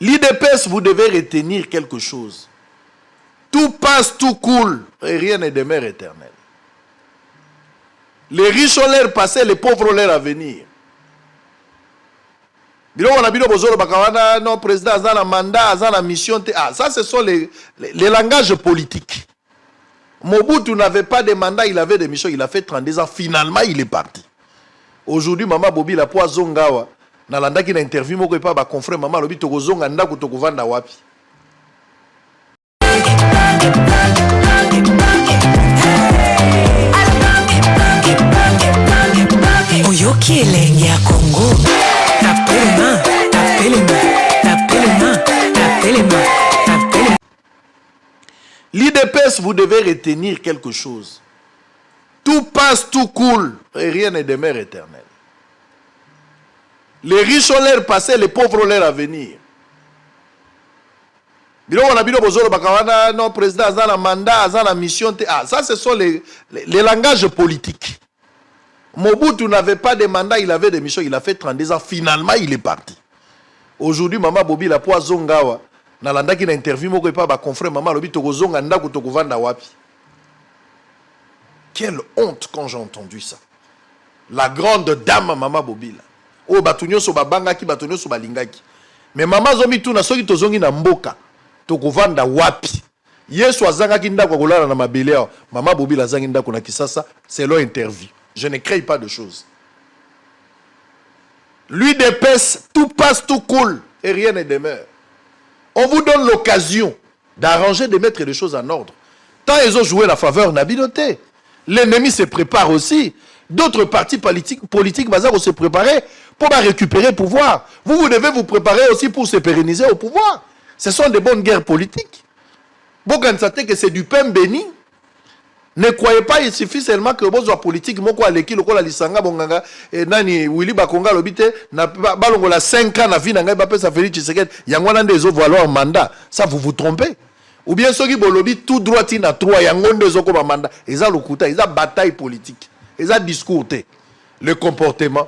L'IDPS, vous devez retenir quelque chose. Tout passe, tout coule, et rien ne demeure éternel. Les riches ont l'air passé, les pauvres ont l'air à venir. Non, président, un mandat, une mission. Ah, ça, ce sont les langages politiques. Mobutu n'avait pas de mandat, il avait des missions, il a fait 32 ans. Finalement, il est parti. Aujourd'hui, Maman Bobi, la poa zongawa, na landa qui n'a interview, moko pas ba confrère Maman Lobi, toko zonga ndaku toko vanda wapi. Oyoki elenge ya Congo. Tapelema, tapelema, tapelema, tapelema, tapelema. L'IDPS, vous devez retenir quelque chose. Tout passe, tout coule, et rien ne demeure éternel. Les riches ont l'air passé, les pauvres ont l'air à venir. Non, président, un mandat, une mission. Ah, ça, ce sont les langages politiques. Mobutu n'avait pas de mandat, il avait des missions, il a fait 32 ans. Finalement, il est parti. Aujourd'hui, Maman Bobi, la poa zongawa, na landa qui n'a interview, moko pas ba confrère Maman Lobi, toko zonga ndaku toko vanda wapi. Quelle honte quand j'ai entendu ça. La grande dame Maman Bobi là. Oh batunyo so babangaki, batunyo so balingaki. Mais Maman zomi tu na soki tozongi na mboka, toko vanda wapi. Yesu azangaki ndako kolala na mabele. Maman Bobi la zangi ndako na Kisasa, c'est leur interview. Je ne crée pas de choses. Lui d'épaisse, tout passe, tout coule, et rien ne demeure. On vous donne l'occasion d'arranger, de mettre les choses en ordre. Tant ils ont joué la faveur, Nabiloté. L'ennemi se prépare aussi. D'autres partis politiques vont se préparer pour récupérer le pouvoir. Vous devez vous préparer aussi pour se pérenniser au pouvoir. Ce sont des bonnes guerres politiques. Vous pensez que c'est du pain béni. Ne croyez pas, il suffit seulement que vous politique, moko aleki lokola lisanga bonganga nani Willy Bakonga lobite na balongo la 5 ans na vie nanga ba pesa Félix Tshisekedi yangwana ndezo valoir mandat, ça vous vous trompez. Ou bien ceux qui bolobi tout droit na 3 yango ndezo ko ba mandat, eza lokuta, eza bataille politique, eza discours té, le comportement,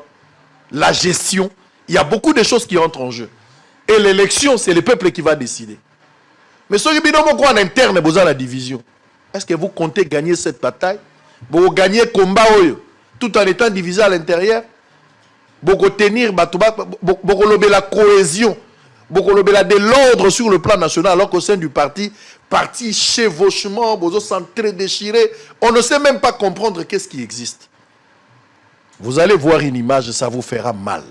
la gestion, il y a beaucoup de choses qui entrent en jeu. Et l'élection, c'est le peuple qui va décider. Mais ceux qui binomo ko en interne besoin la division. Est-ce que vous comptez gagner cette bataille? Vous gagnez le combat tout en étant divisé à l'intérieur? Vous tenir la cohésion, de l'ordre sur le plan national, alors qu'au sein du parti chevauchement, vous s'entre-déchirer. On ne sait même pas comprendre qu'est-ce qui existe. Vous allez voir une image, ça vous fera mal.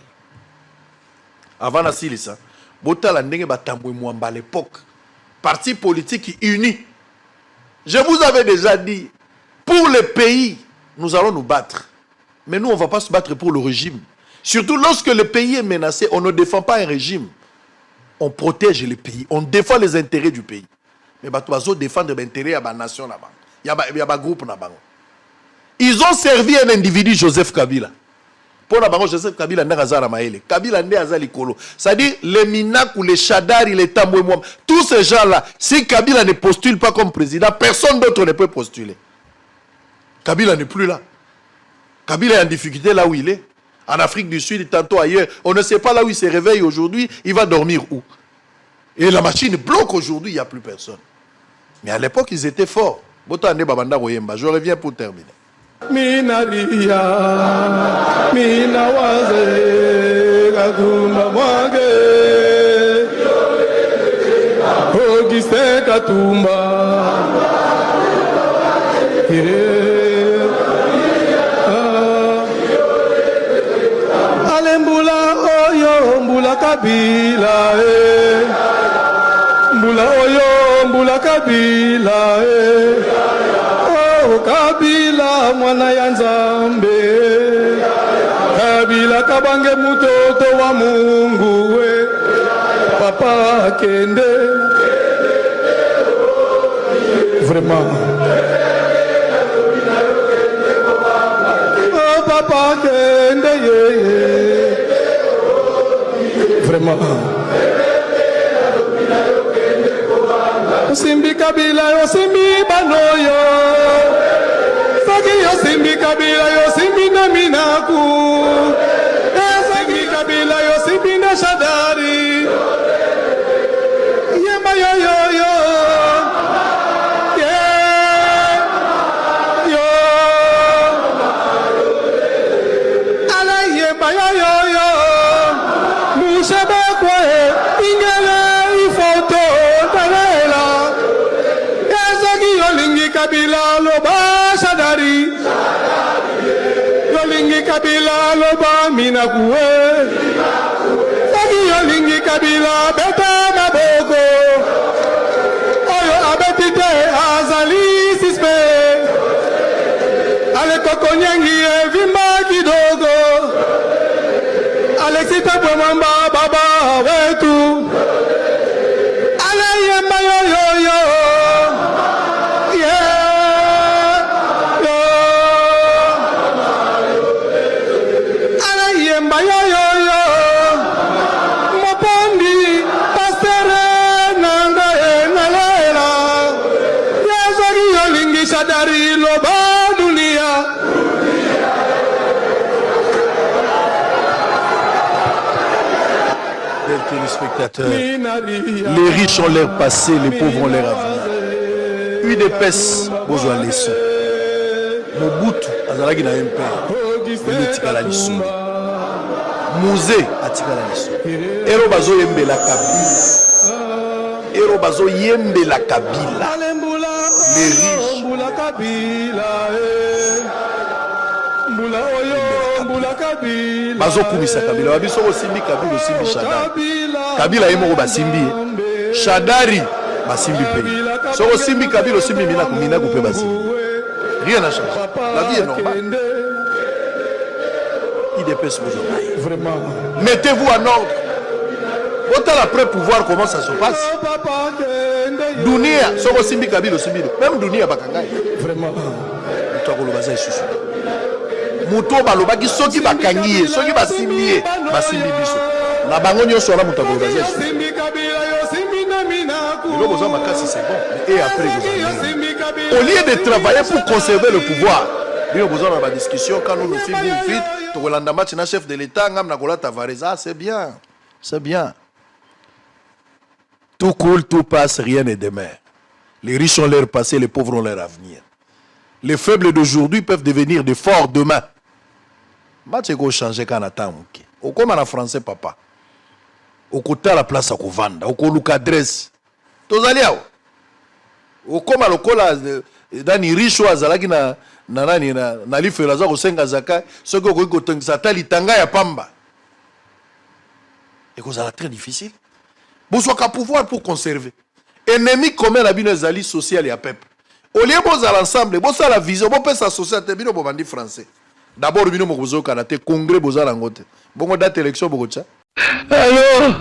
Avant la silisa, à l'époque, parti politique uni. Je vous avais déjà dit, pour le pays, nous allons nous battre. Mais nous, on ne va pas se battre pour le régime. Surtout lorsque le pays est menacé, on ne défend pas un régime. On protège le pays, on défend les intérêts du pays. Mais on va défendre les intérêts de la nation là-bas. Il y a un groupe là-bas. Ils ont servi un individu, Joseph Kabila. Pour la Joseph Kabila, Kabila c'est-à-dire les Minakou, les Chadari, les Tambouemouam, tous ces gens-là, si Kabila ne postule pas comme président, personne d'autre ne peut postuler. Kabila n'est plus là. Kabila est en difficulté là où il est. En Afrique du Sud, tantôt ailleurs. On ne sait pas là où il se réveille aujourd'hui, il va dormir où. Et la machine bloque aujourd'hui, il n'y a plus personne. Mais à l'époque, ils étaient forts. Je reviens pour terminer. Minaria, Minawaze, Katumba Mwage, Auguste Katumba, Alembula Oyo, Mbula Kabila, Mbula Oyo, Mbula Kabila, Kabila mwana ya Nzambe, Kabila kabange mutoto wa Mungu we, papa kende, vraiment, oh papa kende ye, vraiment, Simbi Kabila yo simbi banoyo. Yosimbi Kabila, Yosimbi na Minaku, Yosimbi Kabila, Yosimbi na Shadari, Kabila loba minakuwe. Soki yolingi Kabila beta maboko. Oyo abetite azali sispe. Ale koko nyengi evimba kidogo. Alexita Pwemamba baba wetu. Ale yemba yo yo yo. Téléspectateurs, les riches ont l'air passé, les pauvres ont l'air avenir. UDPS, besoin de leçons. Mobutu, azalaki na MP, il tika la leçon. Musée, atika la leçon. Ero bazo yembe la Kabila. Ero bazo yembe la Kabila. Les riches. Bazo kumisa Kabila. Wabiso osimbi Kabila, osimbi Shadari. Kabila yemo basimbi. Shadari basimbi pe. So osimbi Kabila, osimbi mina coupe basimbi. Rien n'a changé. La vie est normale. IDPS vraiment. Mettez-vous en ordre. Autant après pouvoir, comment ça se passe? Dunia, so osimbi Kabila, osimbi. Même Dunia bakangai. Vraiment. Toi ko lobaza isusu. Muto balobaki soki bakangiye soki basimbiye basimbi biso na bango nyonso na muto akolobaza isusu le besoin makasi c'est bon et après au lieu de travailler pour conserver le pouvoir il y a besoin de discussion quand nous filmons vite to kolanda match na chef de l'état ngam na kola Tavareza c'est bien tout coule tout passe rien n'est demain. Les riches ont leur passé, les pauvres ont leur avenir. Les faibles d'aujourd'hui peuvent devenir des forts demain. Match est changer quand on attend. Au comme en français, papa. Au côté à la place à Kovanda. Au côté adresse. Tous allez au comme à l'okola dans les riches ou azalaki na life laza au senga zaka. Ce que vous avez dit, c'est litanga ya pamba. Et que ça très difficile. Vous avez un pouvoir pour conserver. Ennemi commun la bino zali social et peuple. Au lieu de l'ensemble, vous avez la vision, vous avez la société, vous avez le français. D'abord, vous avez le Canada, congrès, vous avez l'angote. Vous avez date élection, vous avez allô?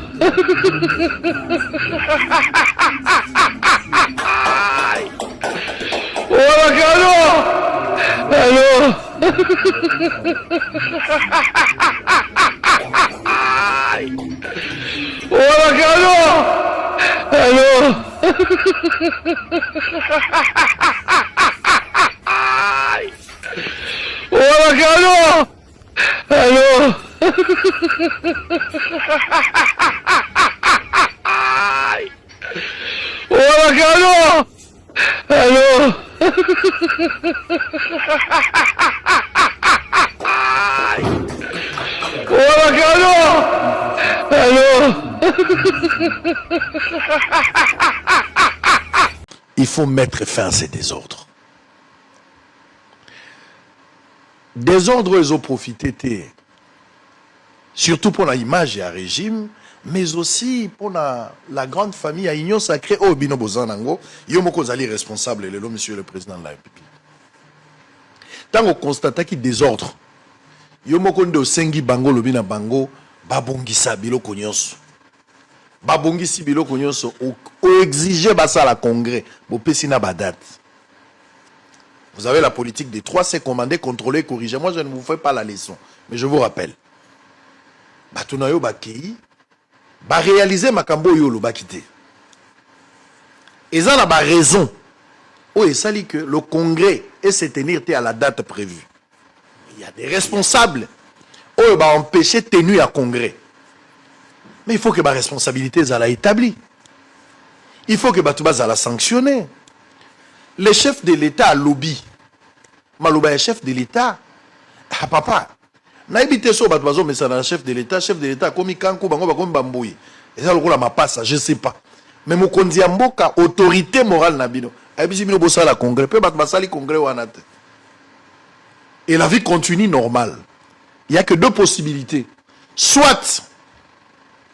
Il faut mettre fin à ces désordres. Désordres, ils ont profité, surtout pour l'image et le régime, mais aussi pour la grande famille à Union Sacrée au Bino Bozanango, Yomoko Zali responsable, et monsieur le président de la République. Tant qu'on constate qu'il y a désordre, Yomoko Ndo Sengi Bango, le Bina Bango, Babongisa Biloko Nyonso. Babongisi Biloko Nyonso, ou exiger Bassa la Congrès, Bopesina Badat. Vous avez la politique des 3, c'est commander, contrôler, corriger. Moi, je ne vous fais pas la leçon, mais je vous rappelle. Batunayo Bakei, ba réaliser Makambo Yolo Bakité. Et ça, n'a pas raison. Oh, et ça dit que le Congrès est se tenir à la date prévue. Il y a des responsables. Oh, bah empêcher tenue à Congrès. Mais il faut que ma responsabilité soit établie. Il faut que Batouba soit sanctionné. Le chef de l'État a lobby. Malouba est chef de l'État. Ah papa. Naibité so Batoubazo mais ça dans le chef de l'État comme Kankou bango comme Bambouyi. Et ça le ma passe, je sais pas. Mais mon kondi amboka autorité morale nabino. Abisi bino bossa la congrès, peut Batouba sali congrès ou anate. Et la vie continue normale. il n'y a que deux possibilités. Soit,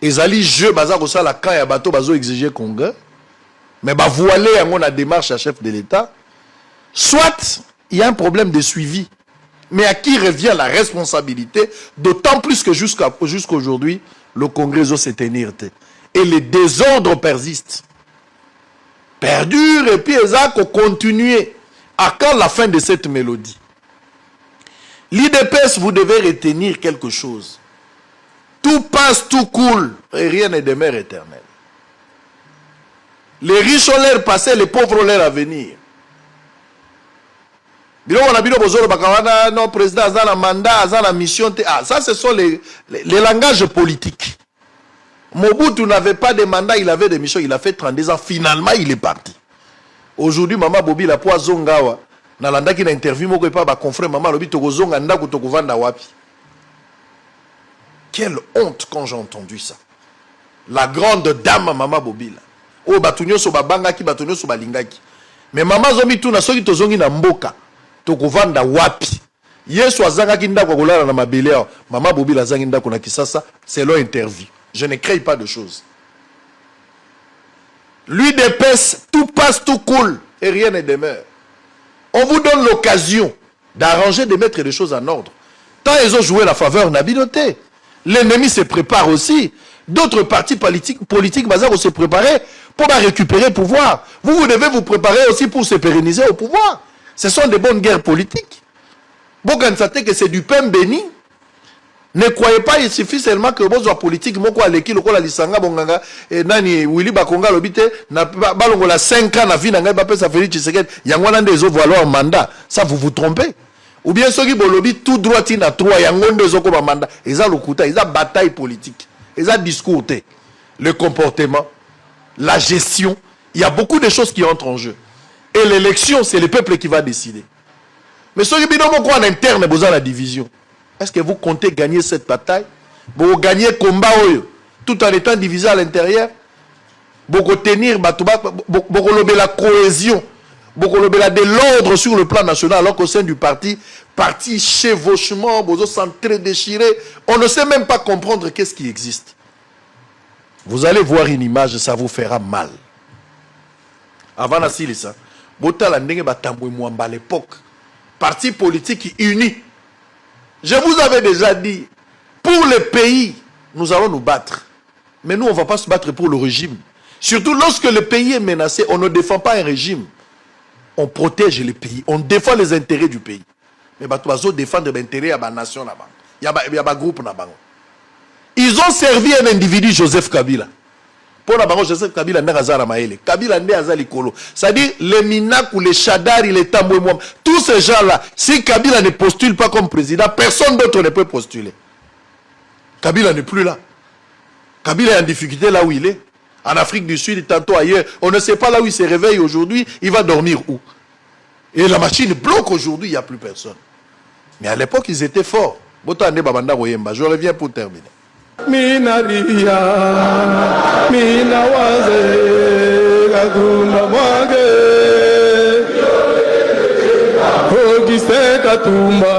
ils allaient jouer la camp et bateau bazo exiger Congrès, mais voiler la démarche à chef de l'État. Soit, il y a un problème de suivi. Mais à qui revient la responsabilité, d'autant plus que jusqu'à aujourd'hui, le Congrès doit se tenir. Et les désordres persistent. Perdurent et puis ils ont continué. À quand la fin de cette mélodie? L'IDPS, vous devez retenir quelque chose. Tout passe, tout coule, et rien ne demeure éternel. Les riches ont l'air passé, les pauvres ont l'air à venir. Non, président, a un mandat, a une mission. Ah, ça, ce sont les langages politiques. Mobutu n'avait pas de mandat, il avait des missions, il a fait 32 ans. Finalement, il est parti. Aujourd'hui, Maman Bobi, la poa zongawa, na landa qui n'a interview, moko pas ba confrère Maman Lobi, toko zonga ndaku toko vanda wapi. Quelle honte quand j'ai entendu ça. La grande dame Maman Bobi là. Oh, batunyo so babangaki, batunyo so balingaki. Mais Maman Zomi tout na soki tozongi na mboka. Tokovanda wapi. Yesu azangaki ndako kolala na mabele ya Maman Bobi la zangi ndako na Kisasa, c'est leur interview. Je ne crée pas de choses. Lui d'épaisse, tout passe, tout coule et rien ne demeure. On vous donne l'occasion d'arranger, de mettre les choses en ordre. Tant ils ont joué la faveur, Nabidoté. L'ennemi se prépare aussi. D'autres partis politiques vont se préparer pour récupérer le pouvoir. Vous devez vous préparer aussi pour se pérenniser au pouvoir. Ce sont des bonnes guerres politiques. Vous pensez que c'est du pain béni. Ne croyez pas, il suffit seulement que vos politique, moko aleki lokola lisanga bonganga et nani Willy Bakonga lobite na balongola 5 ans na vie na ngai ba pesa Félix Tshisekedi yango na ndezo valoir mandat, ça vous vous trompez. Ou bien ceux qui bolobi tout droit na 3 yango ndezo ko ba mandat, eza lokuta, eza bataille politique, eza discours té, le comportement, la gestion, il y a beaucoup de choses qui entrent en jeu. Et l'élection, c'est le peuple qui va décider. Mais ceux qui bidon moko en interne besoin la division. Est-ce que vous comptez gagner cette bataille? Vous gagnez le combat tout en étant divisé à l'intérieur? Vous tenir la cohésion, de l'ordre sur le plan national, alors qu'au sein du parti chevauchement, vous s'entre-déchirer, on ne sait même pas comprendre qu'est-ce qui existe. Vous allez voir une image, ça vous fera mal. Avant la silisa, à l'époque, parti politique uni. Je vous avais déjà dit, pour le pays, nous allons nous battre. Mais nous, on ne va pas se battre pour le régime. Surtout lorsque le pays est menacé, on ne défend pas un régime. On protège le pays, on défend les intérêts du pays. Mais on va défendre les intérêts de la nation là-bas. Il y a un groupe là-bas. Ils ont servi un individu, Joseph Kabila. Pour la Joseph Kabila, Kabila n'est pas likolo. C'est-à-dire les Minak ou les Chadari, les Tambouemouam, tous ces gens-là, si Kabila ne postule pas comme président, personne d'autre ne peut postuler. Kabila n'est plus là. Kabila est en difficulté là où il est. En Afrique du Sud, tantôt ailleurs. On ne sait pas là où il se réveille aujourd'hui, il va dormir où. Et la machine bloque aujourd'hui, il n'y a plus personne. Mais à l'époque, ils étaient forts. Je reviens pour terminer. Minaria, minawaze, kaduna mwage, ogise katumba,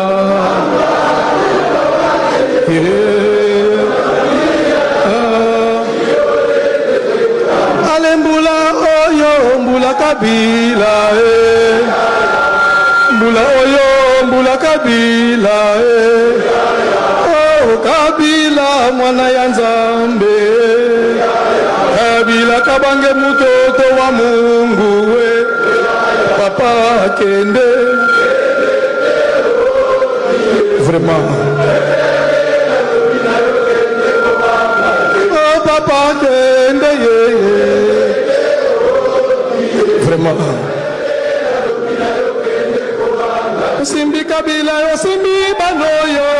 alembula oyo mbula kabila, mbula oyo mbula kabila, Kabila mwana ya Nzambe, Kabila kabange mutoto wa Mungu we, papa kende, vraiment, oh papa kende vraiment, simbi Kabila yo simbi banoyo.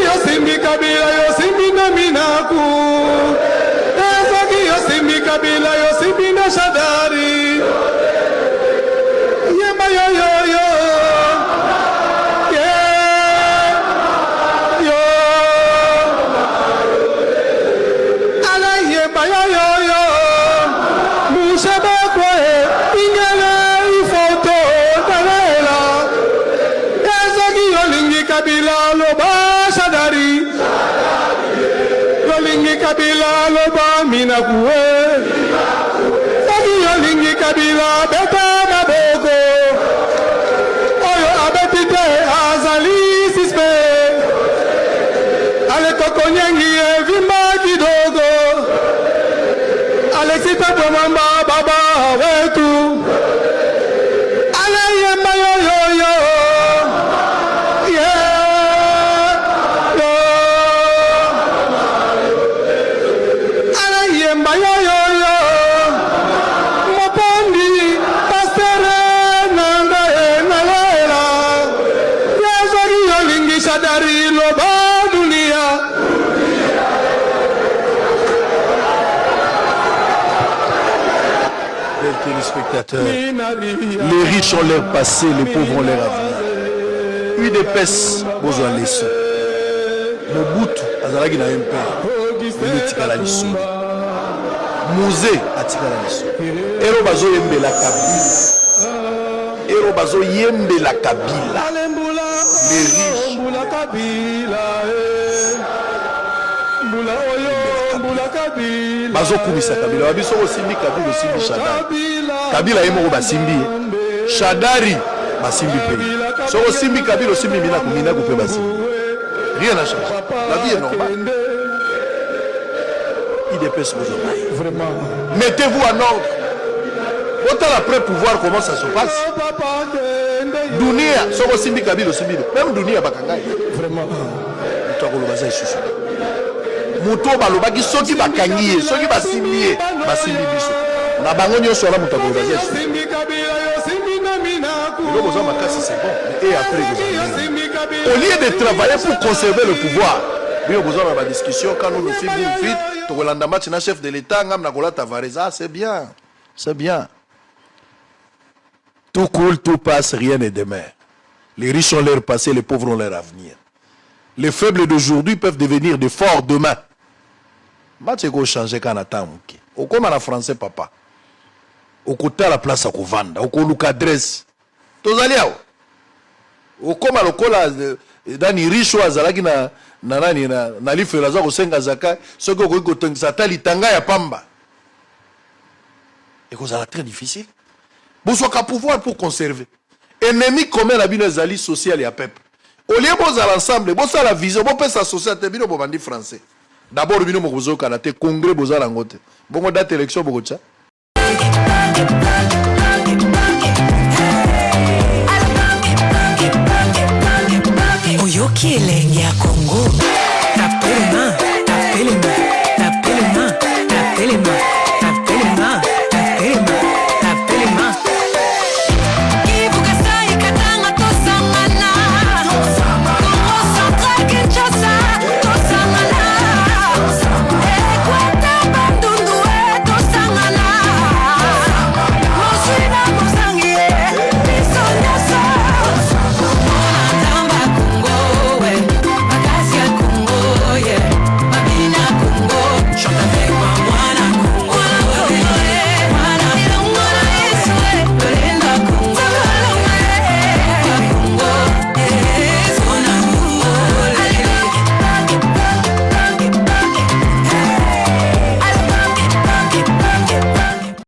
Yosimbi Kabila, Yosimbi na Minaku. Ezaki Yosimbi Kabila, Yosimbi na Shadari. Yema yo yo yo. Yeah. Yo. Ala yema yo yo yo. Mushaba kwe. Ingele ifoto. Talela. Ezaki Yolingi Kabila. yolingi Kabila loba minakuwe. Soki yolingi Kabila beta maboko. Oyo abetite azali sispe. Ale koko nyengi evimba kidogo. Alexita Pomamba baba wetu. Ale yemba yo yo yo. Téléspectateurs, les riches ont leur passé, les pauvres ont leur avenir. UDPS, besoin de leçons. Mobutu, azalaki na MP, il etikala liso. Musée atikala liso. Ero bazo yembela Kabila. Ero bazo yembela Kabila. Les riches. Bazo kumisa Kabila. Wabiso osimbi Kabila osimbi Shadari. Kabila yemo basimbi. Shadari basimbi pe. So osimbi Kabila osimbi mina kumina kupe basimbi. Rien n'a changé. La vie est normale. IDPS vraiment. Mettez-vous en ordre. Autant après pouvoir comment ça se passe. Dunia, so osimbi Kabila osimbi. Même Dunia bakangai. Vraiment. Mutakolobaza isusu. Muto balobaki soki bakangiye, soki basimbiye, basimbi biso. Na bango nyonso ala mutakolobaza isusu. Le besoin makasi c'est bon. Et après au lieu de travailler pour conserver le pouvoir, il y a besoin de la discussion quand nous nous filmons vite, tu relandes match na chef de l'État, ngam na kola Tavareza, c'est bien. C'est bien. Tout coule, tout passe, rien n'est demain. Les riches ont leur passé, les pauvres ont leur avenir. Les faibles d'aujourd'hui peuvent devenir des forts demain. Match est changer quand on attend. Au comme en français, papa. Au côté à la place à Kovanda, au côté adresse. Tous allez au comme à l'okola dani riche azalaki na nani na lifela za kosenga zaka soko ko kotengisa tali tanga ya pamba. Et ça très difficile. Besoin qu'à pouvoir pour conserver. Ennemi commun la bino zali social et à peuple. Au lieu de l'ensemble, bon ça la vision, bon sa société bino bo bandi français. D'abord bino mo bozo kanate congrès boza langote. Bon date élection boko tcha. Oyoki elenge ya Congo.